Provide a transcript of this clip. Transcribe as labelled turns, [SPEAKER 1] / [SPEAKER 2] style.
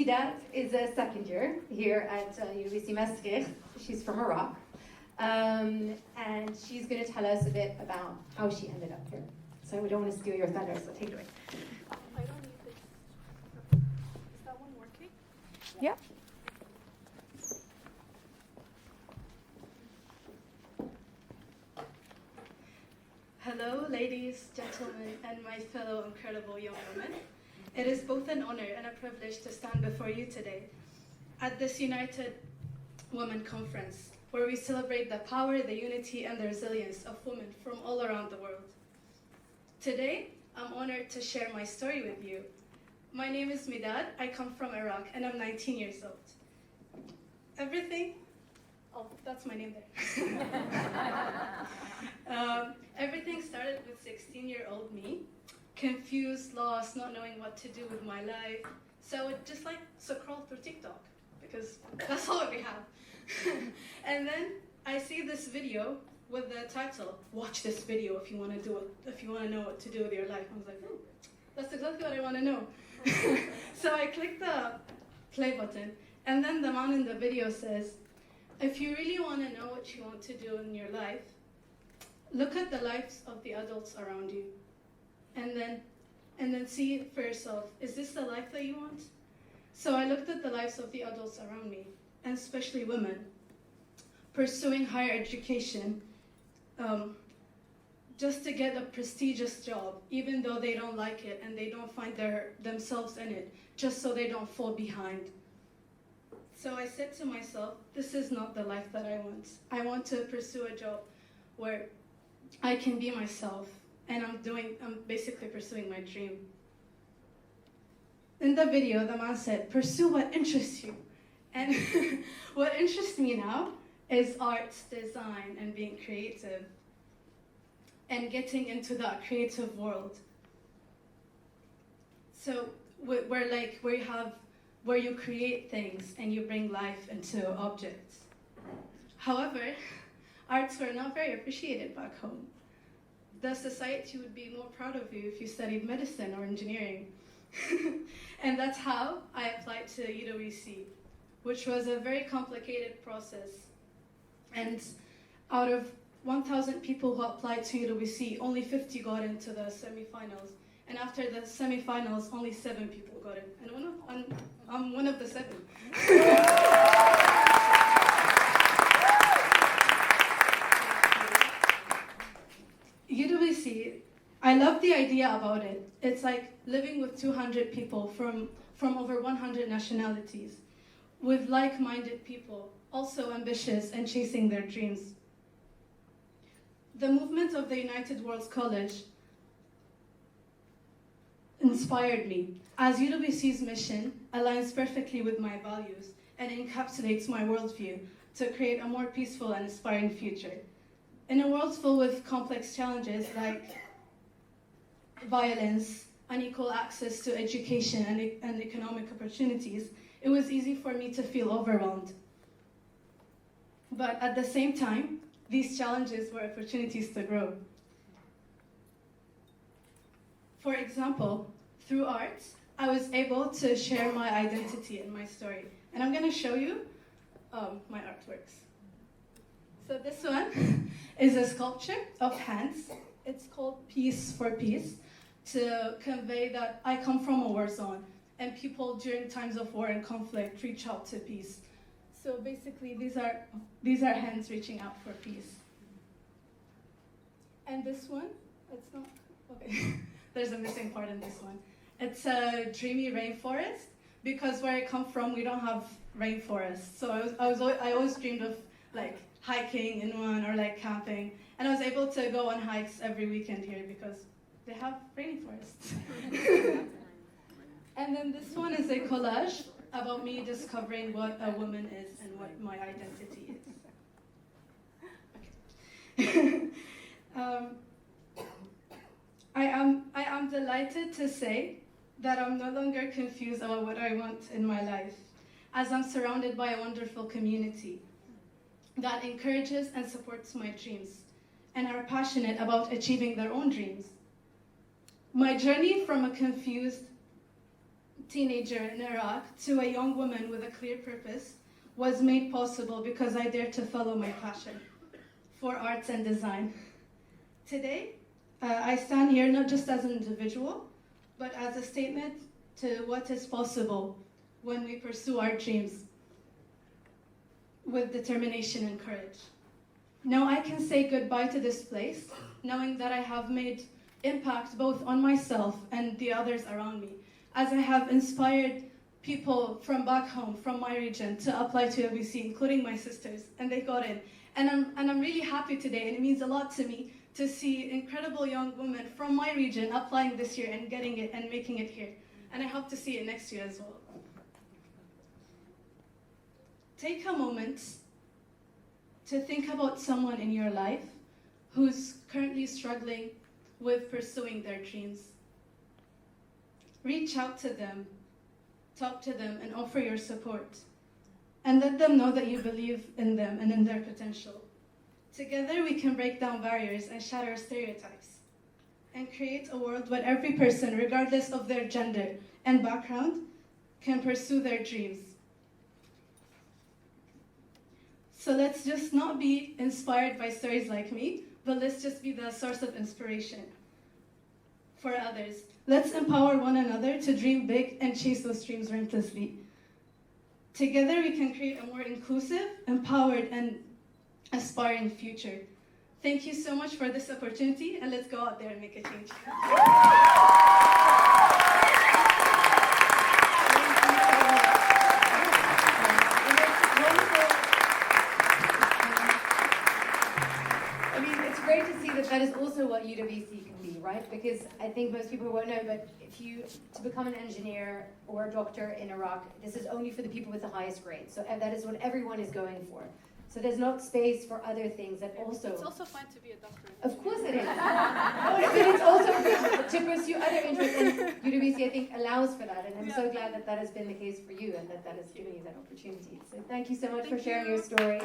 [SPEAKER 1] Midad is a second year here at UWC Maastricht. She's from Iraq. And she's going to tell us a bit about how she ended up here. So we don't want to steal your thunder, so take it away.
[SPEAKER 2] I don't need this. Is that one working?
[SPEAKER 1] Yeah.
[SPEAKER 2] Hello, ladies, gentlemen, and my fellow incredible young women. It is both an honor and a privilege to stand before you today at this United Women Conference, where we celebrate the power, the unity, and the resilience of women from all around the world. Today, I'm honored to share my story with you. My name is Midad, I come from Iraq, and I'm 19 years old. That's my name there. Everything started with 16-year-old me, confused, lost, not knowing what to do with my life. So I would just scroll through TikTok, because that's all we have. And then I see this video with the title, "Watch this video if you want to know what to do with your life." I was like, that's exactly what I want to know. So I clicked the play button, and then the man in the video says, if you really want to know what you want to do in your life, look at the lives of the adults around you, and then see for yourself, is this the life that you want? So I looked at the lives of the adults around me, and especially women, pursuing higher education just to get a prestigious job, even though they don't like it and they don't find themselves in it, just so they don't fall behind. So I said to myself, this is not the life that I want. I want to pursue a job where I can be myself, and I'm basically pursuing my dream. In the video, the man said, pursue what interests you. And what interests me now is arts, design, and being creative, and getting into that creative world. So where you create things and you bring life into objects. However, arts were not very appreciated back home. The society would be more proud of you if you studied medicine or engineering. And that's how I applied to UWC, which was a very complicated process. And out of 1,000 people who applied to UWC, only 50 got into the semifinals. And after the semifinals, only 7 people got in. And I'm one of the 7. UWC, I love the idea about it. It's like living with 200 people from over 100 nationalities, with like-minded people, also ambitious and chasing their dreams. The movement of the United Worlds College inspired me, as UWC's mission aligns perfectly with my values and encapsulates my worldview to create a more peaceful and inspiring future. In a world full with complex challenges like violence, unequal access to education and economic opportunities, it was easy for me to feel overwhelmed. But at the same time, these challenges were opportunities to grow. For example, through art, I was able to share my identity and my story. And I'm going to show you my artworks. So this one is a sculpture of hands. It's called Peace for Peace, to convey that I come from a war zone, and people during times of war and conflict reach out to peace. So basically, these are hands reaching out for peace. And this one, it's not, okay. There's a missing part in this one. It's a dreamy rainforest, because where I come from, we don't have rainforests. So I always dreamed of hiking in one, or camping. And I was able to go on hikes every weekend here because they have rainforests. And then this one is a collage about me discovering what a woman is and what my identity is. Okay. I am delighted to say that I'm no longer confused about what I want in my life, as I'm surrounded by a wonderful community that encourages and supports my dreams and are passionate about achieving their own dreams. My journey from a confused teenager in Iraq to a young woman with a clear purpose was made possible because I dared to follow my passion for arts and design. Today, I stand here not just as an individual, but as a statement to what is possible when we pursue our dreams with determination and courage. Now I can say goodbye to this place, knowing that I have made impact both on myself and the others around me, as I have inspired people from back home, from my region, to apply to UWC, including my sisters, and they got in. And I'm really happy today, and it means a lot to me to see incredible young women from my region applying this year and getting it and making it here. And I hope to see it next year as well. Take a moment to think about someone in your life who's currently struggling with pursuing their dreams. Reach out to them, talk to them, and offer your support. And let them know that you believe in them and in their potential. Together we can break down barriers and shatter stereotypes and create a world where every person, regardless of their gender and background, can pursue their dreams. So let's just not be inspired by stories like me, but let's just be the source of inspiration for others. Let's empower one another to dream big and chase those dreams relentlessly. Together we can create a more inclusive, empowered, and aspiring future. Thank you so much for this opportunity, and let's go out there and make a change.
[SPEAKER 1] Great to see that that is also what UWC can be, right? Because I think most people won't know, but to become an engineer or a doctor in Iraq, this is only for the people with the highest grades. So that is what everyone is going for. So there's not space for other things that also...
[SPEAKER 2] It's also fun to be a doctor.
[SPEAKER 1] Of course it is. But it's also to pursue other interests, and UWC, I think, allows for that. And I'm so glad that that has been the case for you and that that is giving you that opportunity. So thank you so much for sharing your story.